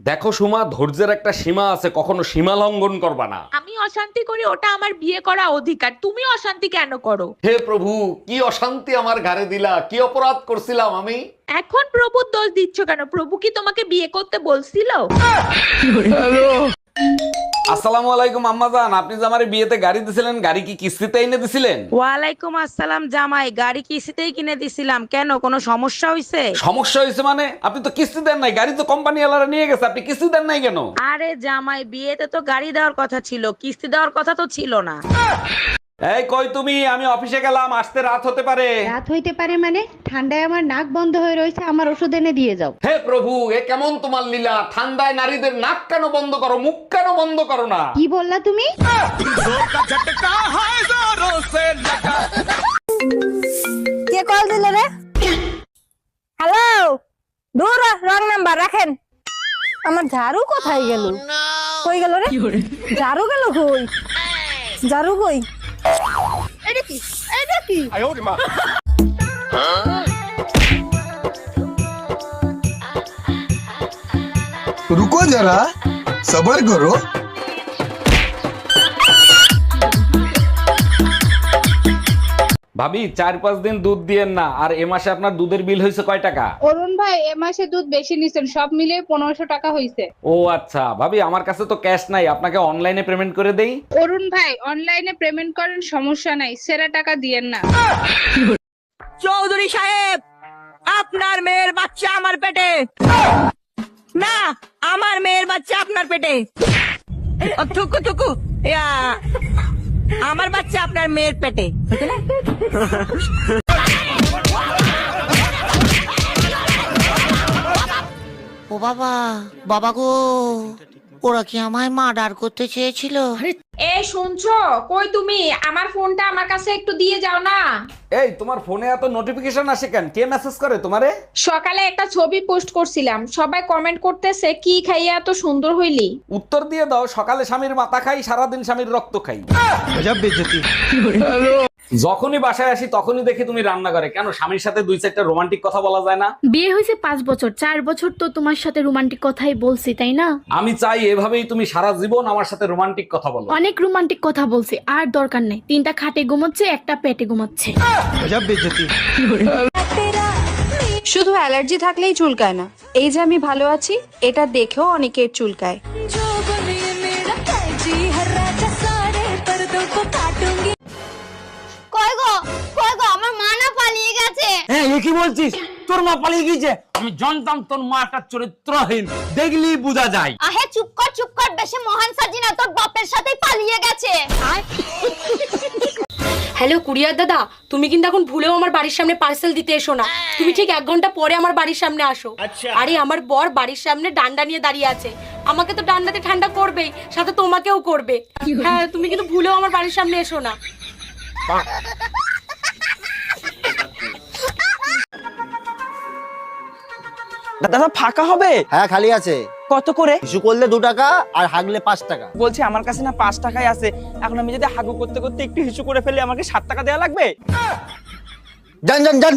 দেখো সুমা, ধৈর্যের একটা সীমা আছে, কখনো সীমা লঙ্ঘন করবা না। আমি অশান্তি করি, ওটা আমার বিয়ে করা অধিকার। তুমি অশান্তি কেন করো? হে প্রভু, কি অশান্তি আমার ঘাড়ে দিলা, কি অপরাধ করছিলাম আমি? এখন প্রভুর দোষ দিচ্ছ কেন? প্রভু কি তোমাকে বিয়ে করতে বলছিল? আসসালামু আলাইকুম আম্মাজান, আপনি যে আমার বিয়েতে গাড়ি দিছিলেন, গাড়ি কি কিস্তিতে এনে দিছিলেন? ওয়ালাইকুম আসসালাম জামাই, গাড়ি কিস্তিতেই কিনে দিছিলাম। কেন, কোনো সমস্যা হয়েছে? সমস্যা হয়েছে মানে? আপনি তো কিস্তি দেন নাই, গাড়ি তো কোম্পানি ওয়ালারা নিয়ে গেছে, আপনি কিস্তি দেন নাই কেন? আরে জামাই, বিয়েতে তো গাড়ি দেওয়ার কথা ছিল, কিস্তি দেওয়ার কথা তো ছিল না। এই কই তুমি, আমি অফিসে গেলাম, আসতে রাত হতে পারে। রাত হইতে পারে মানে? ঠান্ডায় আমার নাক বন্ধ হয়ে রয়েছে, আমার ওষুধ এনে দিয়ে যাও। হে প্রভু, এ কেমন তোমার লীলা? ঠান্ডায় নারীদের নাক কেন বন্ধ করো, মুখ কেন বন্ধ করো না? কি বললা তুমি? কে কল দিল রে? হ্যালো, দূর রং নাম্বার রাখেন। আমার ঝাড়ু কোথায় গেল? কই গেল রে? ঝাড়ু গেল কই? ঝাড়ু কই? এটা কি? এটা কি? रुको जरा सबर करो। ভাবি, 4-5 দিন দুধ দিয়েন না। আর এ মাসে আপনার দুধের বিল হয়েছে কয় টাকা? অরুণ ভাই, এ মাসে দুধ বেশি নিছেন, সব মিলিয়ে 1500 টাকা হইছে। ও আচ্ছা ভাবি, আমার কাছে তো ক্যাশ নাই, আপনাকে অনলাইনে পেমেন্ট করে দেই। অরুণ ভাই, অনলাইনে পেমেন্ট করেন, সমস্যা নাই, সেরা টাকা দিয়েন না। চৌধুরী সাহেব, আপনার মেয়ের বাচ্চা আমার পেটে। না, আমার মেয়ের বাচ্চা আপনার পেটে। ও, থুকু থুকু, ইয়া, আমার বাচ্চা আপনার মেয়ের পেটে। ও বাবা, বাবা গো, ওরা কি আমায় মার্ডার করতে চেয়েছিল? এ শুনছো? কই তুমি? আমার ফোনটা আমার কাছে একটু দিয়ে যাও না। এই, তোমার ফোনে এত নোটিফিকেশন আসে কেন? কে মেসেজ করে তোমারে? সকালে একটা ছবি পোস্ট করছিলাম, সবাই কমেন্ট করতেছে কি খাইয়া এত সুন্দর হইলি। উত্তর দিয়ে দাও, সকালে স্বামীর মাথা খাই, সারাদিন স্বামীর রক্ত খাই। যখনই বাসায় আসি তখনই দেখি তুমি রান্না করে। কেন, স্বামীর সাথে 2-4টা রোমান্টিক কথা বলা যায় না? বিয়ে হয়েছে 5 বছর, 4 বছর তো তোমার সাথে রোমান্টিক কথাই বলছি, তাই না? আমি চাই এভাবেই তুমি সারা জীবন আমার সাথে রোমান্টিক কথা বলো। অনেক রোমান্টিক কথা বলছি, আর দরকার নেই। 3টা খাটে ঘুমাচ্ছে, একটা পেটে ঘুমাচ্ছে। শুধু অ্যালার্জি থাকলেই চুলকায় না, এই যে আমি ভালো আছি এটা দেখেও অনেকের চুলকায়। কই গো, কই গো, আমার মা না পালিয়ে গেছে। হ্যাঁ, এ কি বলছিস? তোর মা পালিয়ে গিয়েছে? আমি জানতাম তোর মাটা চরিত্রহীন, দেখলি বোঝা যায়। আহে চুপ কর, চুপ কর, বেশি মহান সাজি না, তোর বাপের সাথেই পালিয়ে গেছে। হ্যালো কুরিয়ার দাদা, তুমি কিন্তু এখন ভুলেও আমার বাড়ির সামনে পার্সেল দিতে এসো না। তুমি ঠিক 1 ঘন্টা পরে আমার বাড়ির সামনে আসো। আরে আমার বর বাড়ির সামনে ডান্ডা নিয়ে দাঁড়িয়ে আছে, আমাকে তো ডান্ডাতে ঠান্ডা করবেই, সাথে তোমাকেও করবে। হ্যাঁ, তুমি কিন্তু ভুলেও আমার বাড়ির সামনে এসো না। দাদা ফাঁকা হবে? হ্যাঁ, খালি আছে। কত করে? ইস্যু করলে 2 টাকা আর হাগলে 5 টাকা। বলছি আমার কাছে না 5 টাকাই আছে। এখন আমি যদি হাগু করতে করতে একটু হিসু করে ফেলি, আমাকে 7 টাকা দেওয়া লাগবে? যান যান যান।